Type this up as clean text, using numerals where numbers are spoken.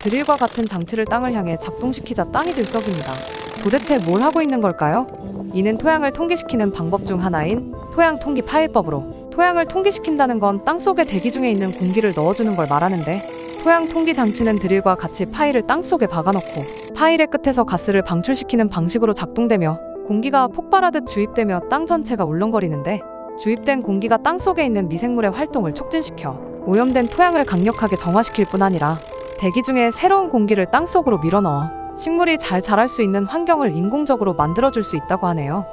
드릴과 같은 장치를 땅을 향해 작동시키자 땅이 들썩입니다. 도대체 뭘 하고 있는 걸까요? 이는 토양을 통기시키는 방법 중 하나인 토양 통기 파일법으로, 토양을 통기시킨다는 건 땅속에 대기 중에 있는 공기를 넣어주는 걸 말하는데, 토양 통기 장치는 드릴과 같이 파일을 땅속에 박아넣고 파일의 끝에서 가스를 방출시키는 방식으로 작동되며, 공기가 폭발하듯 주입되며 땅 전체가 울렁거리는데, 주입된 공기가 땅속에 있는 미생물의 활동을 촉진시켜 오염된 토양을 강력하게 정화시킬 뿐 아니라 대기 중에 새로운 공기를 땅속으로 밀어넣어 식물이 잘 자랄 수 있는 환경을 인공적으로 만들어줄 수 있다고 하네요.